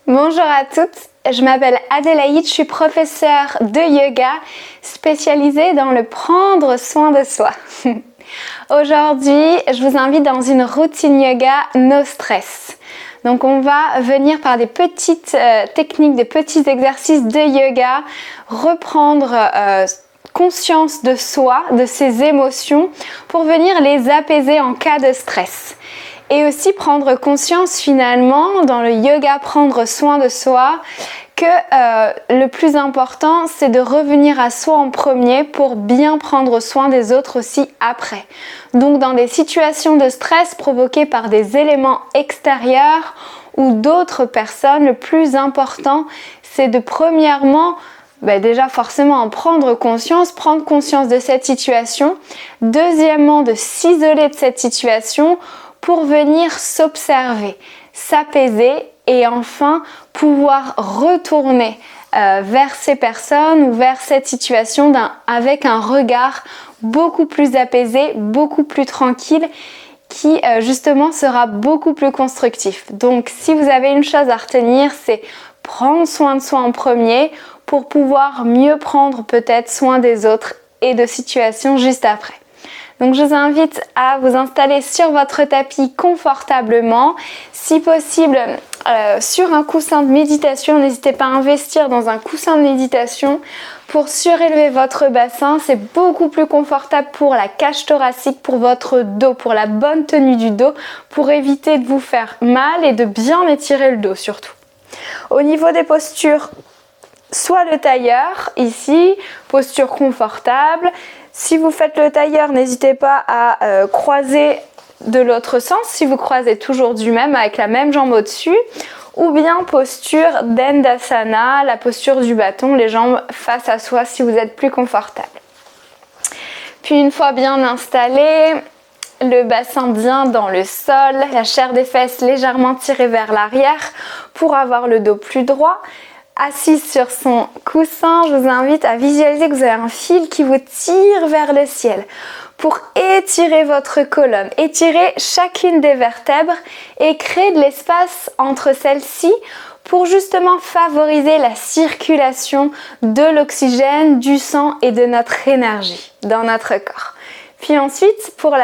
Bonjour à toutes, je m'appelle Adélaïde, je suis professeure de yoga spécialisée dans le prendre soin de soi. Aujourd'hui, je vous invite dans une routine yoga no stress. Donc on va venir par des petites techniques, des petits exercices de yoga, reprendre conscience de soi, de ses émotions pour venir les apaiser en cas de stress. Et aussi prendre conscience finalement dans le yoga, prendre soin de soi, que le plus important c'est de revenir à soi en premier pour bien prendre soin des autres aussi après. Donc dans des situations de stress provoquées par des éléments extérieurs ou d'autres personnes, le plus important c'est de premièrement déjà forcément en prendre conscience de cette situation. Deuxièmement, de s'isoler de cette situation pour venir s'observer, s'apaiser et enfin pouvoir retourner vers ces personnes ou vers cette situation avec un regard beaucoup plus apaisé, beaucoup plus tranquille qui justement sera beaucoup plus constructif. Donc si vous avez une chose à retenir, c'est prendre soin de soi en premier pour pouvoir mieux prendre peut-être soin des autres et de situations juste après. Donc je vous invite à vous installer sur votre tapis confortablement, si possible sur un coussin de méditation. N'hésitez pas à investir dans un coussin de méditation pour surélever votre bassin. C'est beaucoup plus confortable pour la cage thoracique, pour votre dos, pour la bonne tenue du dos, pour éviter de vous faire mal et de bien étirer le dos surtout. Au niveau des postures, soit le tailleur ici, posture confortable. Si vous faites le tailleur, n'hésitez pas à croiser de l'autre sens, si vous croisez toujours du même avec la même jambe au-dessus, ou bien posture d'Endasana, la posture du bâton, les jambes face à soi si vous êtes plus confortable. Puis une fois bien installé, le bassin bien dans le sol, la chair des fesses légèrement tirée vers l'arrière pour avoir le dos plus droit. Assise sur son coussin, je vous invite à visualiser que vous avez un fil qui vous tire vers le ciel pour étirer votre colonne, étirer chacune des vertèbres et créer de l'espace entre celles-ci pour justement favoriser la circulation de l'oxygène, du sang et de notre énergie dans notre corps. Puis ensuite, pour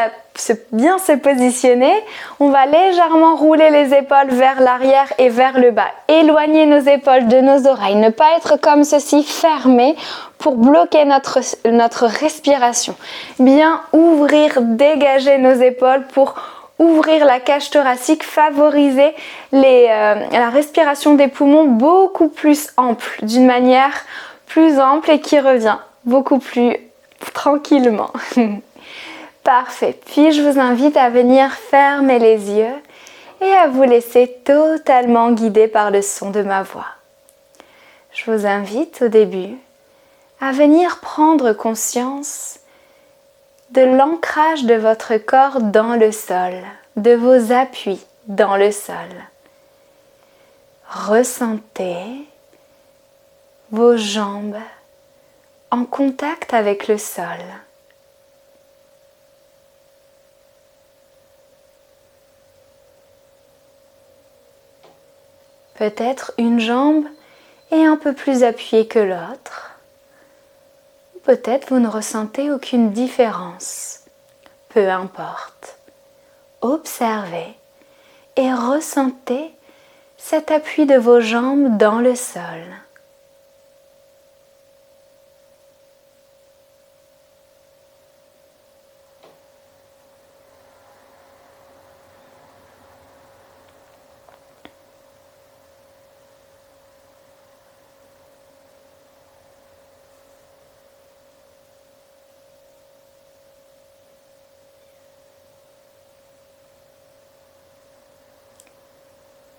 bien se positionner, on va légèrement rouler les épaules vers l'arrière et vers le bas. Éloigner nos épaules de nos oreilles, ne pas être comme ceci fermé pour bloquer notre respiration. Bien ouvrir, dégager nos épaules pour ouvrir la cage thoracique, favoriser la respiration des poumons beaucoup plus ample, d'une manière plus ample et qui revient beaucoup plus tranquillement. Parfait. Puis je vous invite à venir fermer les yeux et à vous laisser totalement guider par le son de ma voix. Je vous invite au début à venir prendre conscience de l'ancrage de votre corps dans le sol, de vos appuis dans le sol. Ressentez vos jambes en contact avec le sol. Peut-être une jambe est un peu plus appuyée que l'autre. Ou peut-être vous ne ressentez aucune différence. Peu importe. Observez et ressentez cet appui de vos jambes dans le sol.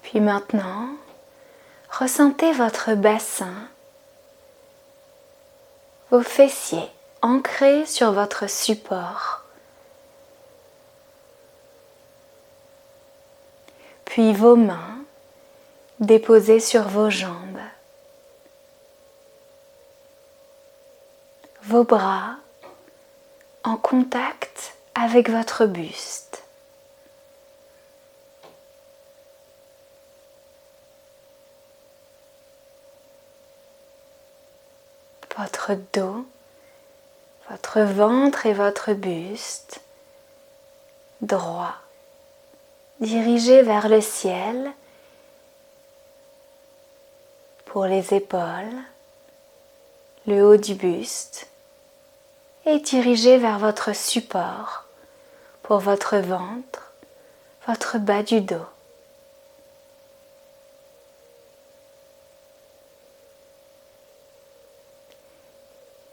Puis maintenant, ressentez votre bassin, vos fessiers ancrés sur votre support, puis vos mains déposées sur vos jambes, vos bras en contact avec votre buste. votre dos, votre ventre et votre buste droit, dirigé vers le ciel pour les épaules, le haut du buste et dirigé vers votre support pour votre ventre, votre bas du dos.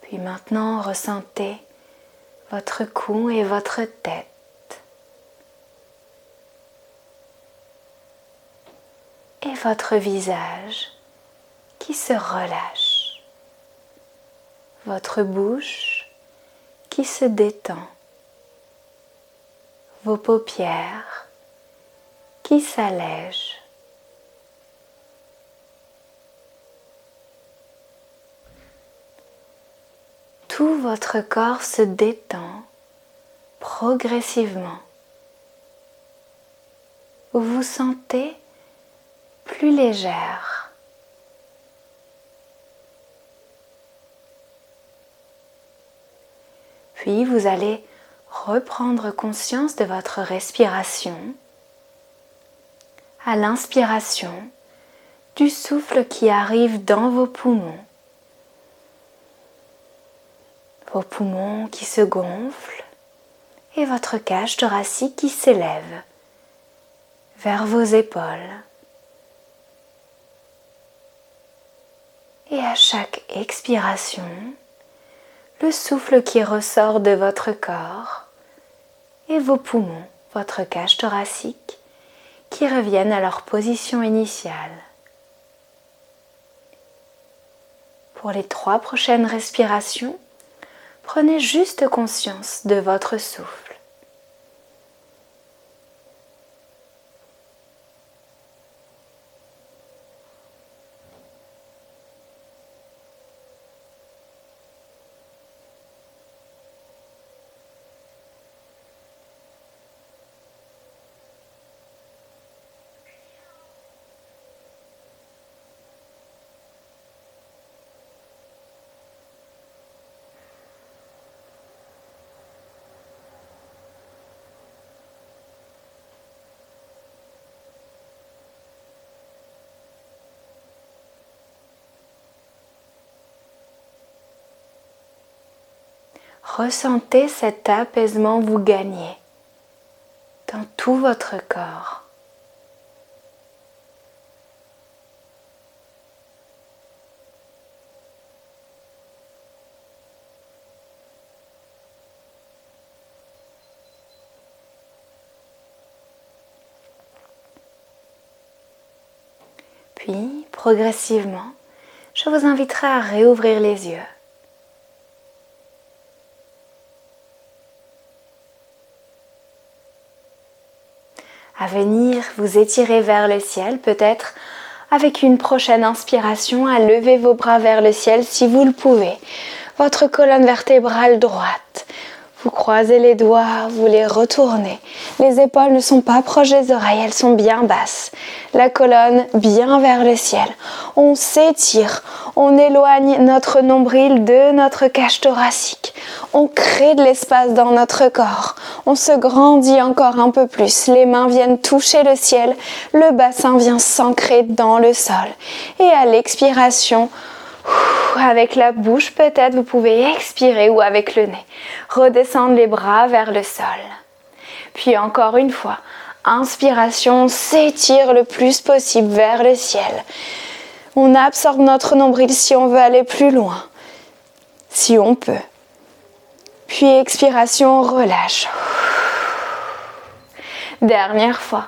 Puis maintenant, ressentez votre cou et votre tête. Et votre visage qui se relâche. Votre bouche qui se détend. Vos paupières qui s'allègent. Tout votre corps se détend progressivement. Vous vous sentez plus légère. Puis vous allez reprendre conscience de votre respiration. À l'inspiration, du souffle qui arrive dans vos poumons. Vos poumons qui se gonflent et votre cage thoracique qui s'élève vers vos épaules. Et à chaque expiration, le souffle qui ressort de votre corps et vos poumons, votre cage thoracique, qui reviennent à leur position initiale. Pour les 3 prochaines respirations, prenez juste conscience de votre souffle. Ressentez cet apaisement vous gagner dans tout votre corps. Puis, progressivement, je vous inviterai à réouvrir les yeux. À venir vous étirer vers le ciel, peut-être avec une prochaine inspiration, à lever vos bras vers le ciel si vous le pouvez. Votre colonne vertébrale droite. Vous croisez les doigts, vous les retournez. Les épaules ne sont pas proches des oreilles, elles sont bien basses. La colonne bien vers le ciel. On s'étire, on éloigne notre nombril de notre cage thoracique. On crée de l'espace dans notre corps. On se grandit encore un peu plus. Les mains viennent toucher le ciel. Le bassin vient s'ancrer dans le sol. Et à l'expiration, avec la bouche peut-être, vous pouvez expirer ou avec le nez. Redescendre les bras vers le sol. Puis encore une fois, inspiration, on s'étire le plus possible vers le ciel. On absorbe notre nombril si on veut aller plus loin, si on peut. Puis expiration, on relâche. Dernière fois.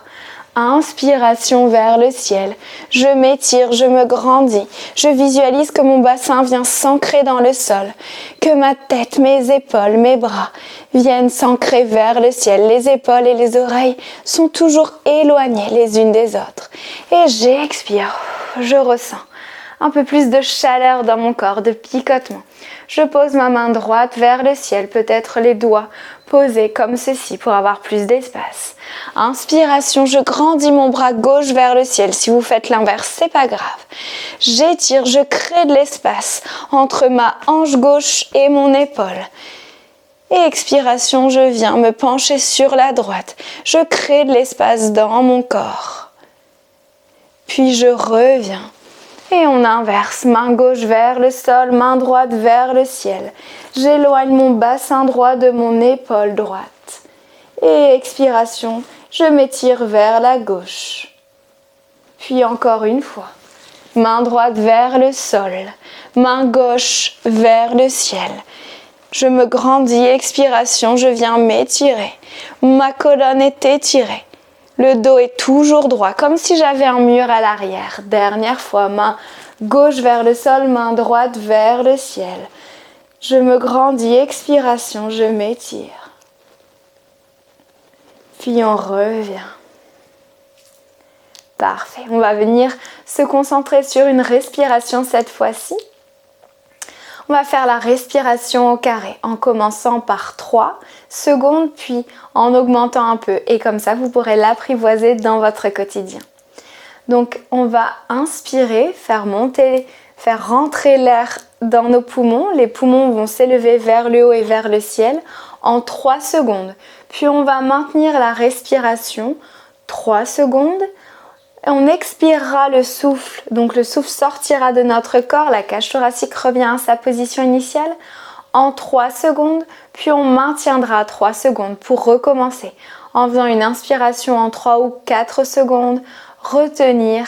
Inspiration vers le ciel, je m'étire, je me grandis, je visualise que mon bassin vient s'ancrer dans le sol, que ma tête, mes épaules, mes bras viennent s'ancrer vers le ciel. Les épaules et les oreilles sont toujours éloignées les unes des autres. Et j'expire, je ressens un peu plus de chaleur dans mon corps, de picotement. Je pose ma main droite vers le ciel, peut-être les doigts posés comme ceci pour avoir plus d'espace. Inspiration, je grandis mon bras gauche vers le ciel. Si vous faites l'inverse, c'est pas grave. J'étire, je crée de l'espace entre ma hanche gauche et mon épaule. Et expiration, je viens me pencher sur la droite. Je crée de l'espace dans mon corps. Puis je reviens. Et on inverse, main gauche vers le sol, main droite vers le ciel. J'éloigne mon bassin droit de mon épaule droite. Et expiration, je m'étire vers la gauche. Puis encore une fois, main droite vers le sol, main gauche vers le ciel. Je me grandis, expiration, je viens m'étirer. Ma colonne est étirée. Le dos est toujours droit, comme si j'avais un mur à l'arrière. Dernière fois, main gauche vers le sol, main droite vers le ciel. Je me grandis, expiration, je m'étire. Puis on revient. Parfait. On va venir se concentrer sur une respiration cette fois-ci. On va faire la respiration au carré en commençant par 3 secondes, puis en augmentant un peu. Et comme ça, vous pourrez l'apprivoiser dans votre quotidien. Donc, on va inspirer, faire rentrer l'air dans nos poumons. Les poumons vont s'élever vers le haut et vers le ciel en 3 secondes. Puis, on va maintenir la respiration 3 secondes. On expirera le souffle, donc le souffle sortira de notre corps, la cage thoracique revient à sa position initiale en 3 secondes, puis on maintiendra 3 secondes pour recommencer en faisant une inspiration en 3 ou 4 secondes, retenir,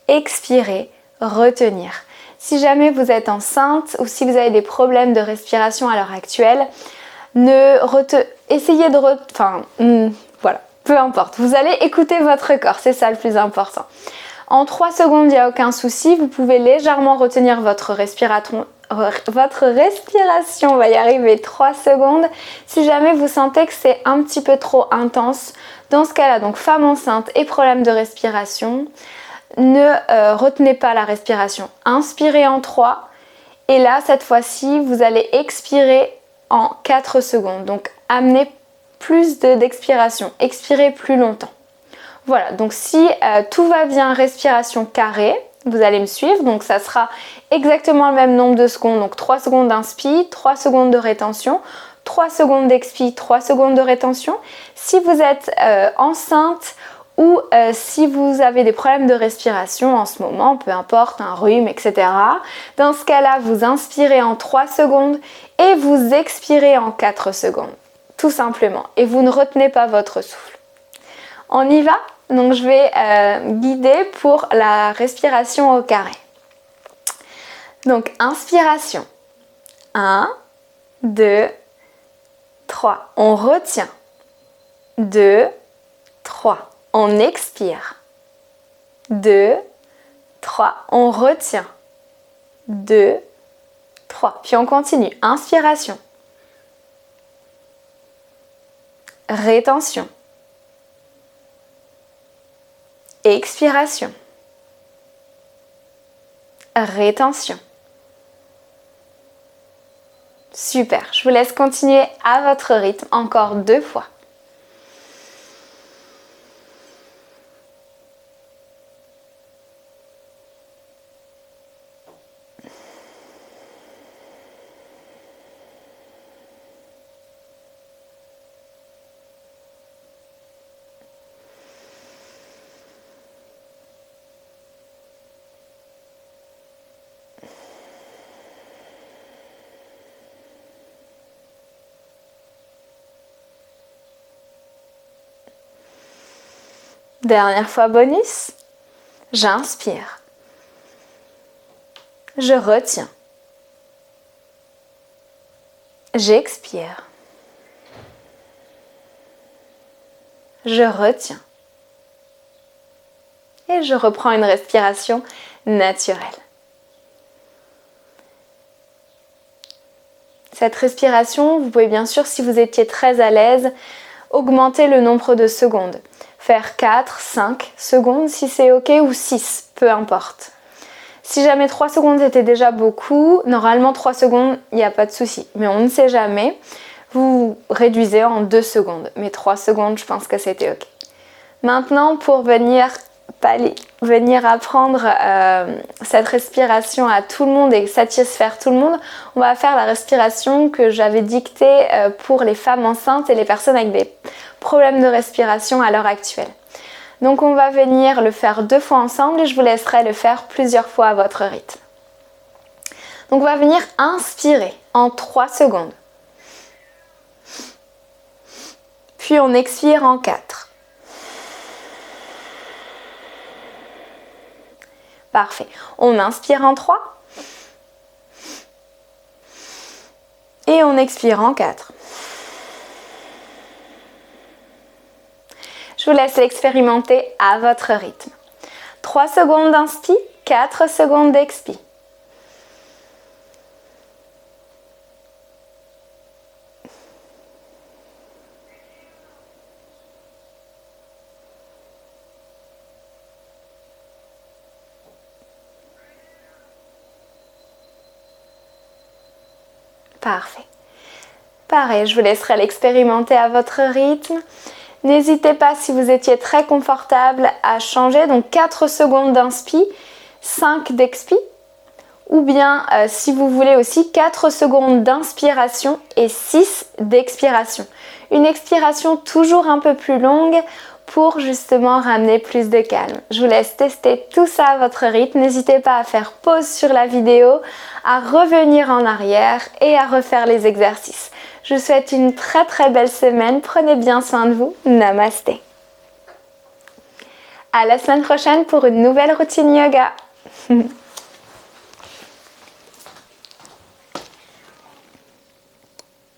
expirer, retenir. Si jamais vous êtes enceinte ou si vous avez des problèmes de respiration à l'heure actuelle, essayez de... voilà. Peu importe, vous allez écouter votre corps, c'est ça le plus important. En 3 secondes, il n'y a aucun souci, vous pouvez légèrement retenir votre respiration, on va y arriver 3 secondes. Si jamais vous sentez que c'est un petit peu trop intense, dans ce cas-là, donc femme enceinte et problème de respiration, ne retenez pas la respiration. Inspirez en 3 et là, cette fois-ci, vous allez expirer en 4 secondes. Donc, amenez plus d'expiration, expirez plus longtemps. Voilà, donc si tout va bien, respiration carrée, vous allez me suivre, donc ça sera exactement le même nombre de secondes, donc 3 secondes d'inspi, 3 secondes de rétention, 3 secondes d'expi, 3 secondes de rétention. Si vous êtes enceinte ou si vous avez des problèmes de respiration en ce moment, peu importe, un rhume, etc. Dans ce cas-là, vous inspirez en 3 secondes et vous expirez en 4 secondes. Tout simplement. Et vous ne retenez pas votre souffle. On y va? Donc je vais guider pour la respiration au carré. Donc inspiration. 1, 2, 3. On retient. 2, 3. On expire. 2, 3. On retient. 2, 3. Puis on continue. Inspiration. Rétention. Expiration. Rétention. Super, je vous laisse continuer à votre rythme encore 2 fois. Dernière fois bonus, j'inspire, je retiens, j'expire, je retiens et je reprends une respiration naturelle. Cette respiration, vous pouvez bien sûr, si vous étiez très à l'aise, augmenter le nombre de secondes. Faire 4, 5 secondes si c'est ok ou 6, peu importe. Si jamais 3 secondes c'était déjà beaucoup, normalement 3 secondes, il n'y a pas de souci. Mais on ne sait jamais. Vous réduisez en 2 secondes. Mais 3 secondes, je pense que c'était ok. Maintenant, pour venir apprendre cette respiration à tout le monde et satisfaire tout le monde, on va faire la respiration que j'avais dictée pour les femmes enceintes et les personnes avec des problèmes de respiration à l'heure actuelle. Donc on va venir le faire 2 fois ensemble et je vous laisserai le faire plusieurs fois à votre rythme. Donc on va venir inspirer en 3 secondes. Puis on expire en 4. Parfait. On inspire en 3. Et on expire en 4. Je vous laisse l'expérimenter à votre rythme. 3 secondes d'inspi, 4 secondes d'expi. Parfait. Pareil, je vous laisserai l'expérimenter à votre rythme. N'hésitez pas, si vous étiez très confortable, à changer. Donc 4 secondes d'inspi, 5 d'expi. Ou bien, si vous voulez aussi, 4 secondes d'inspiration et 6 d'expiration. Une expiration toujours un peu plus longue pour justement ramener plus de calme. Je vous laisse tester tout ça à votre rythme. N'hésitez pas à faire pause sur la vidéo, à revenir en arrière et à refaire les exercices. Je vous souhaite une très très belle semaine. Prenez bien soin de vous. Namasté. À la semaine prochaine pour une nouvelle routine yoga.